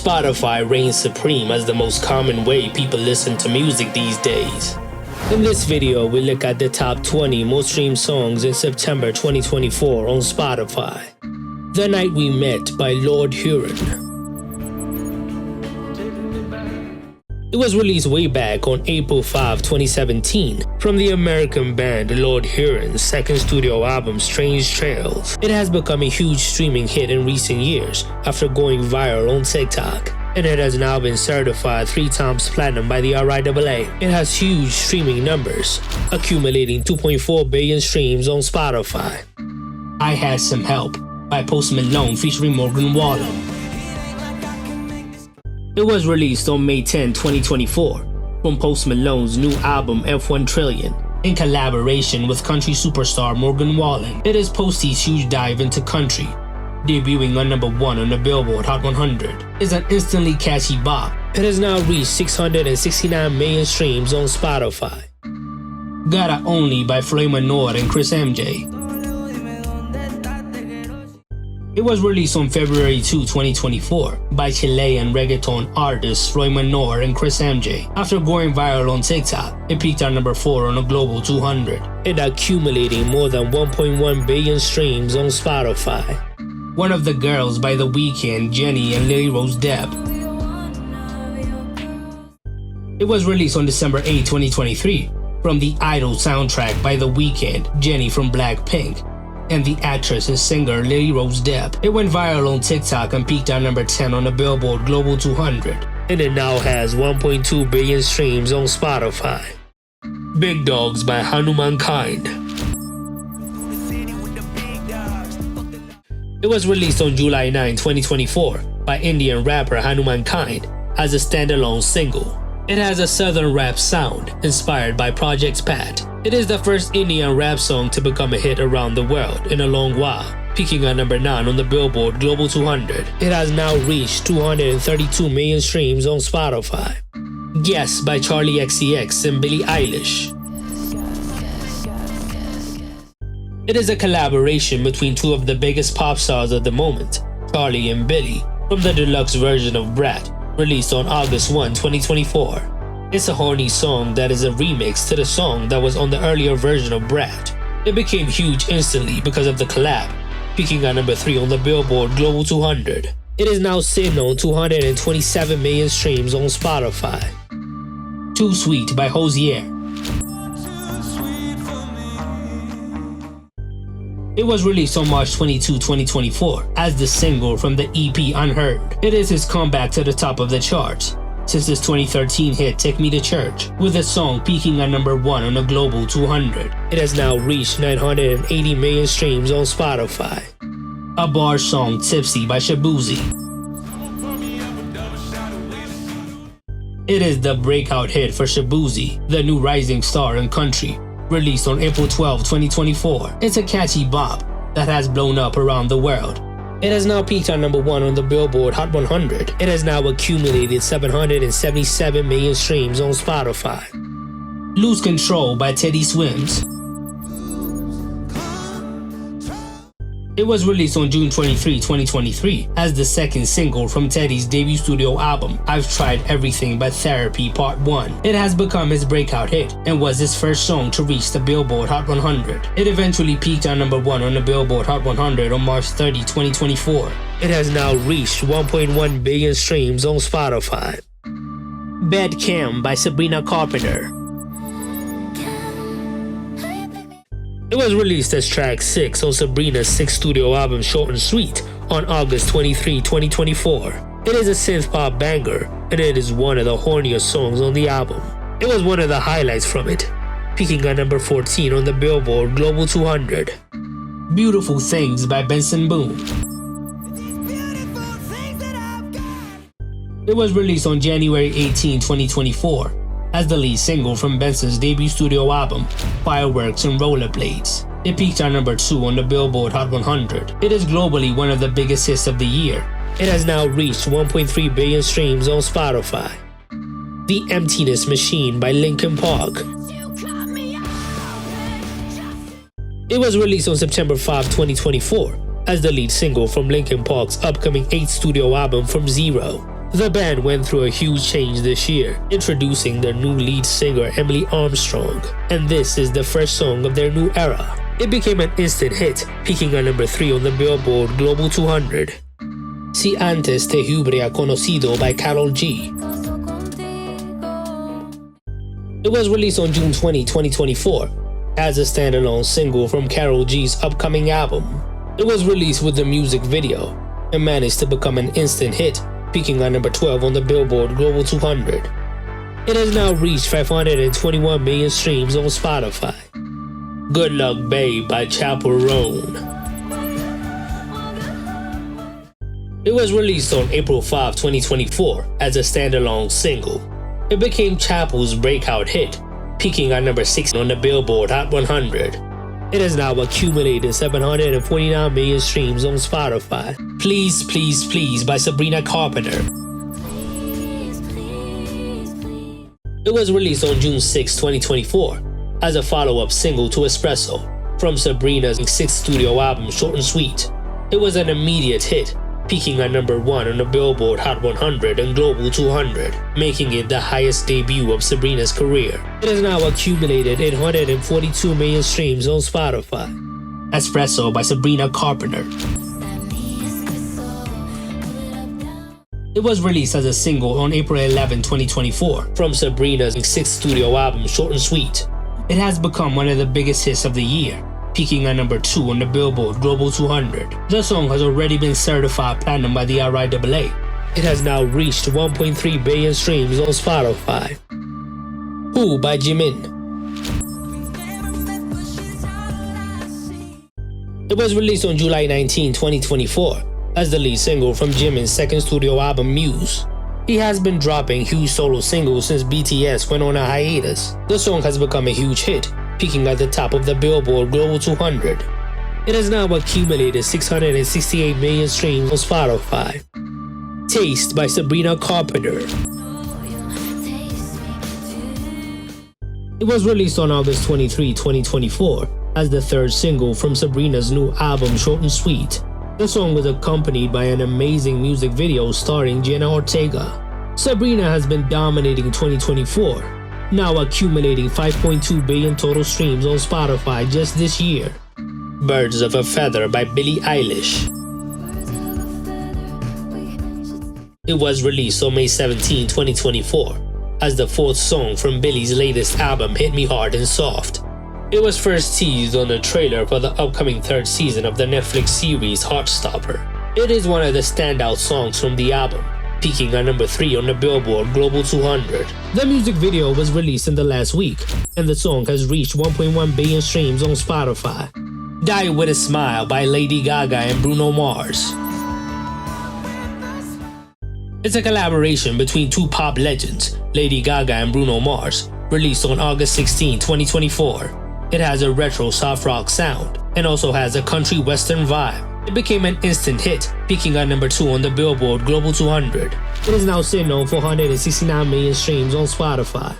Spotify reigns supreme as the most common way people listen to music these days. In this video, we look at the top 20 most streamed songs in September 2024 on Spotify. The Night We Met by Lord Huron. It was released way back on April 5, 2017 from the American band Lord Huron's second studio album Strange Trails. It has become a huge streaming hit in recent years after going viral on TikTok, and it has now been certified 3 times platinum by the RIAA. It has huge streaming numbers, accumulating 2.4 billion streams on Spotify. I Had Some Help by Post Malone featuring Morgan Wallen. It was released on May 10, 2024 from Post Malone's new album F1 Trillion in collaboration with country superstar Morgan Wallen. It is Posty's huge dive into country, debuting on number 1 on the Billboard Hot 100. It's an instantly catchy bop. It has now reached 669 million streams on Spotify. Gotta Only by Floyd Manor and Chris MJ. It was released on February 2, 2024 by Chilean reggaeton artists Floyd Manor and Chris MJ. After going viral on TikTok, it peaked at number 4 on the Global 200. It accumulating more than 1.1 billion streams on Spotify. One of the Girls by The Weeknd, Jennie and Lily Rose Depp. It was released on December 8, 2023 from the Idol soundtrack by The Weeknd, Jennie from Blackpink, and the actress and singer Lily Rose Depp. It went viral on TikTok and peaked at number 10 on the Billboard Global 200. And it now has 1.2 billion streams on Spotify. Big Dogs by Hanuman Kind. It was released on July 9, 2024 by Indian rapper Hanuman Kind as a standalone single. It has a southern rap sound inspired by Project Pat. It is the first Indian rap song to become a hit around the world in a long while, peaking at number 9 on the Billboard Global 200. It has now reached 232 million streams on Spotify. Guess by Charli XCX and Billie Eilish. It is a collaboration between 2 of the biggest pop stars of the moment, Charli and Billie, from the deluxe version of Brat, released on August 1, 2024. It's a horny song that is a remix to the song that was on the earlier version of Brat. It became huge instantly because of the collab, peaking at number 3 on the Billboard Global 200. It is now sitting on 227 million streams on Spotify. Too Sweet by Hozier. It was released on March 22, 2024 as the single from the EP Unheard. It is his comeback to the top of the charts since his 2013 hit Take Me to Church, with the song peaking at number 1 on the Global 200. It has now reached 980 million streams on Spotify. A bar song Tipsy by Shaboozey. It is the breakout hit for Shaboozey, the new rising star in country, released on April 12, 2024. It's a catchy bop that has blown up around the world. It has now peaked at number 1 on the Billboard Hot 100. It has now accumulated 777 million streams on Spotify. Lose Control by Teddy Swims. It was released on June 23, 2023 as the second single from Teddy's debut studio album, I've Tried Everything by Therapy Part 1. It has become his breakout hit and was his first song to reach the Billboard Hot 100. It eventually peaked at number 1 on the Billboard Hot 100 on March 30, 2024. It has now reached 1.1 billion streams on Spotify. Bad Cam by Sabrina Carpenter. It was released as track 6 on Sabrina's 6th studio album Short and Sweet on August 23, 2024. It is a synth pop banger, and it is one of the horniest songs on the album. It was one of the highlights from it, peaking at number 14 on the Billboard Global 200. Beautiful Things by Benson Boone. It was released on January 18, 2024 as the lead single from Benson's debut studio album, Fireworks and Rollerblades. It peaked at number 2 on the Billboard Hot 100. It is globally one of the biggest hits of the year. It has now reached 1.3 billion streams on Spotify. The Emptiness Machine by Linkin Park. It was released on September 5, 2024 as the lead single from Linkin Park's upcoming 8th studio album From Zero, The band went through a huge change this year, introducing their new lead singer Emily Armstrong, and this is the first song of their new era. It became an instant hit, peaking at number 3 on the Billboard Global 200. Si antes te hubiera conocido by Karol G. It was released on June 20, 2024, as a standalone single from Karol G's upcoming album. It was released with the music video and managed to become an instant hit, peaking at number 12 on the Billboard Global 200. It has now reached 521 million streams on Spotify. Good Luck Babe by Chappell Roan. It was released on April 5, 2024 as a standalone single. It became Chappell's breakout hit, peaking at number 6 on the Billboard Hot 100. It has now accumulated 749 million streams on Spotify. Please Please Please by Sabrina Carpenter. It was released on June 6, 2024 as a follow-up single to Espresso from Sabrina's 6th studio album Short and Sweet. It was an immediate hit, peaking at number 1 on the Billboard Hot 100 and Global 200, making it the highest debut of Sabrina's career. It has now accumulated 842 million streams on Spotify. Espresso by Sabrina Carpenter. It was released as a single on April 11, 2024 from Sabrina's 6th studio album Short and Sweet. It has become one of the biggest hits of the year, peaking at number 2 on the Billboard Global 200. The song has already been certified platinum by the RIAA. It has now reached 1.3 billion streams on Spotify. Who by Jimin. It was released on July 19, 2024 as the lead single from Jimin's 2nd studio album Muse. He has been dropping huge solo singles since BTS went on a hiatus. The song has become a huge hit, peaking at the top of the Billboard Global 200. It has now accumulated 668 million streams on Spotify. Taste by Sabrina Carpenter. It was released on August 23, 2024 as the 3rd single from Sabrina's new album Short and Sweet. The song was accompanied by an amazing music video starring Jenna Ortega. Sabrina has been dominating 2024, now accumulating 5.2 billion total streams on Spotify just this year. Birds of a Feather by Billie Eilish. It was released on May 17, 2024 as the 4th song from Billie's latest album Hit Me Hard and Soft. It was first teased on the trailer for the upcoming 3rd season of the Netflix series Heartstopper. It is one of the standout songs from the album, peaking at number 3 on the Billboard Global 200. The music video was released in the last week, and the song has reached 1.1 billion streams on Spotify. Die With a Smile by Lady Gaga and Bruno Mars. It's a collaboration between two pop legends, Lady Gaga and Bruno Mars, released on August 16, 2024. It has a retro soft rock sound and also has a country western vibe. It became an instant hit, peaking at number 2 on the Billboard Global 200. It is now sitting on 469 million streams on Spotify.